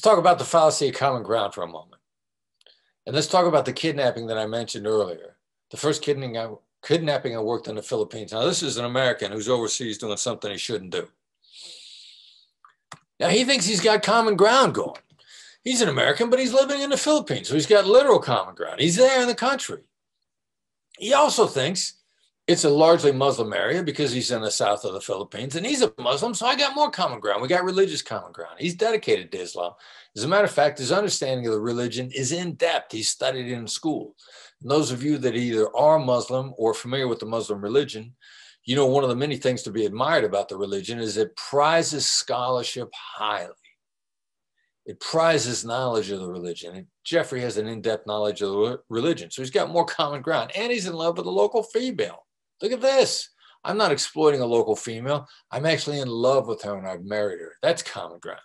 talk about the fallacy of common ground for a moment. And let's talk about the kidnapping that I mentioned earlier. The first kidnapping I worked in the Philippines. Now, this is an American who's overseas doing something he shouldn't do. Now, he thinks he's got common ground going. He's an American, but he's living in the Philippines, so he's got literal common ground. He's there in the country. He also thinks it's a largely Muslim area because he's in the south of the Philippines, and he's a Muslim, so I got more common ground. We got religious common ground. He's dedicated to Islam. As a matter of fact, his understanding of the religion is in depth. He's studied it in school. And those of you that either are Muslim or familiar with the Muslim religion, you know one of the many things to be admired about the religion is it prizes scholarship highly. It prizes knowledge of the religion. And Jeffrey has an in-depth knowledge of the religion, so he's got more common ground, and he's in love with a local female. Look at this. I'm not exploiting a local female. I'm actually in love with her and I've married her. That's common ground.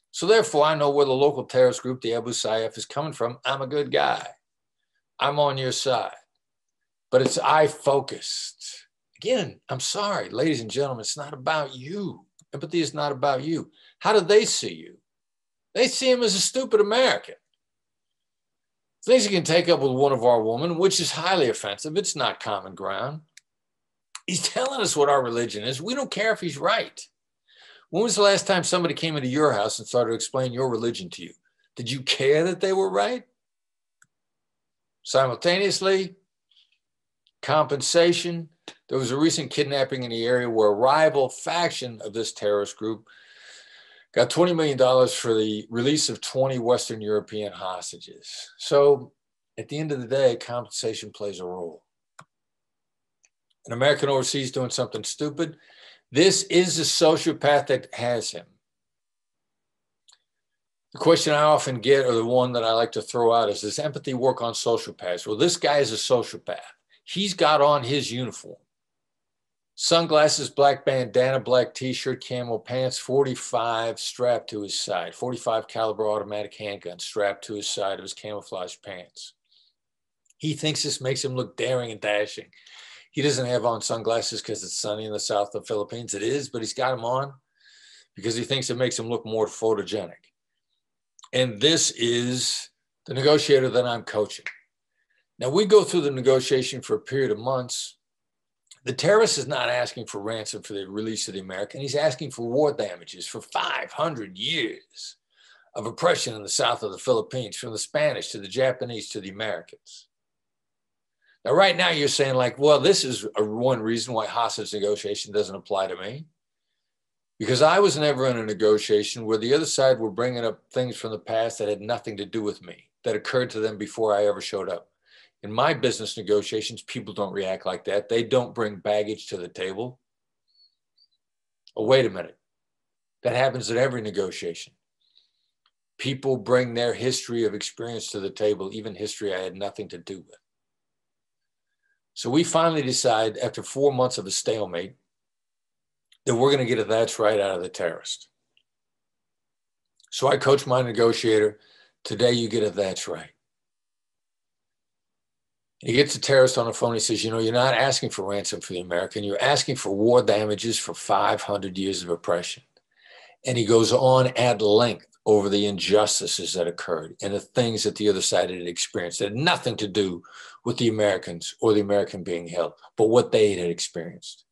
So therefore, I know where the local terrorist group, the Abu Sayyaf, is coming from. I'm a good guy. I'm on your side. But it's I-focused. Again, I'm sorry, ladies and gentlemen, it's not about you. Empathy is not about you. How do they see you? They see him as a stupid American. Things you can take up with one of our women, which is highly offensive. It's not common ground. He's telling us what our religion is. We don't care if he's right. When was the last time somebody came into your house and started to explain your religion to you? Did you care that they were right? Simultaneously, compensation. There was a recent kidnapping in the area where a rival faction of this terrorist group got $20 million for the release of 20 Western European hostages. So at the end of the day, compensation plays a role. An American overseas doing something stupid, this is the sociopath that has him. The question I often get, or the one that I like to throw out, is, does empathy work on sociopaths? Well, this guy is a sociopath. He's got on his uniform. Sunglasses, black bandana, black t-shirt, camo pants, 45 strapped to his side, 45 caliber automatic handgun strapped to his side of his camouflage pants. He thinks this makes him look daring and dashing. He doesn't have on sunglasses because it's sunny in the south of the Philippines. It is, but he's got them on because he thinks it makes him look more photogenic. And this is the negotiator that I'm coaching. Now, we go through the negotiation for a period of months. The terrorist is not asking for ransom for the release of the American. He's asking for war damages for 500 years of oppression in the south of the Philippines, from the Spanish to the Japanese to the Americans. Now, right now, you're saying like, well, this is one reason why hostage negotiation doesn't apply to me. Because I was never in a negotiation where the other side were bringing up things from the past that had nothing to do with me, that occurred to them before I ever showed up. In my business negotiations, people don't react like that. They don't bring baggage to the table. Oh, wait a minute. That happens at every negotiation. People bring their history of experience to the table, even history I had nothing to do with. So we finally decide, after 4 months of a stalemate, that we're going to get a that's right out of the terrorist. So I coach my negotiator. Today you get a that's right. He gets the terrorist on the phone. He says, you know, you're not asking for ransom for the American. You're asking for war damages for 500 years of oppression. And he goes on at length over the injustices that occurred and the things that the other side had experienced that had nothing to do with the Americans or the American being held, but what they had experienced.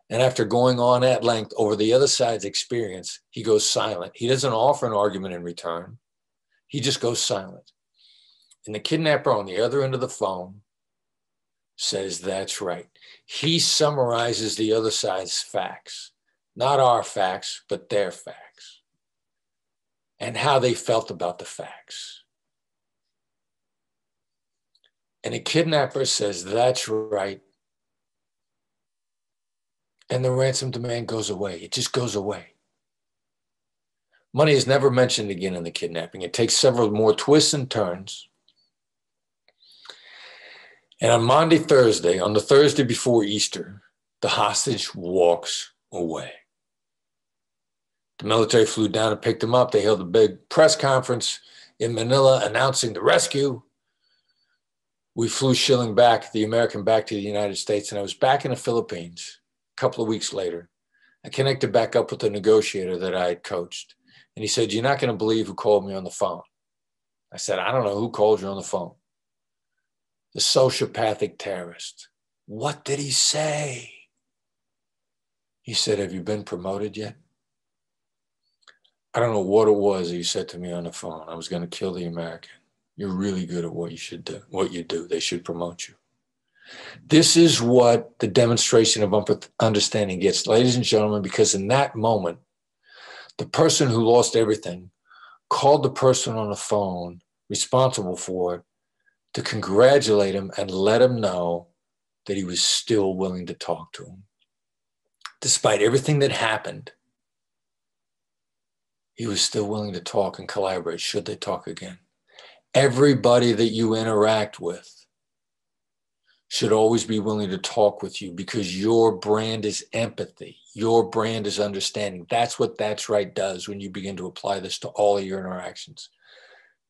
And after going on at length over the other side's experience, he goes silent. He doesn't offer an argument in return. He just goes silent. And the kidnapper on the other end of the phone says, that's right. He summarizes the other side's facts, not our facts, but their facts, and how they felt about the facts. And the kidnapper says, that's right. And the ransom demand goes away. It just goes away. Money is never mentioned again in the kidnapping. It takes several more twists and turns. And on Maundy Thursday, on the Thursday before Easter, the hostage walks away. The military flew down and picked him up. They held a big press conference in Manila announcing the rescue. We flew Schilling back, the American, back to the United States, and I was back in the Philippines a couple of weeks later. I connected back up with the negotiator that I had coached. And he said, "You're not going to believe who called me on the phone." I said, "I don't know. Who called you on the phone?" "The sociopathic terrorist." "What did he say?" He said, "Have you been promoted yet?" I don't know what it was he said to me on the phone. I was going to kill the American. You're really good at what you should do. What you do, they should promote you. This is what the demonstration of understanding gets, ladies and gentlemen, because in that moment, the person who lost everything called the person on the phone responsible for it to congratulate him and let him know that he was still willing to talk to him. Despite everything that happened, he was still willing to talk and collaborate should they talk again. Everybody that you interact with should always be willing to talk with you because your brand is empathy. Your brand is understanding. That's what That's Right does when you begin to apply this to all of your interactions.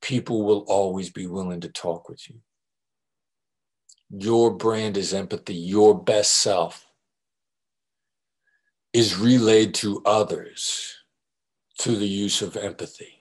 People will always be willing to talk with you. Your brand is empathy. Your best self is relayed to others through the use of empathy.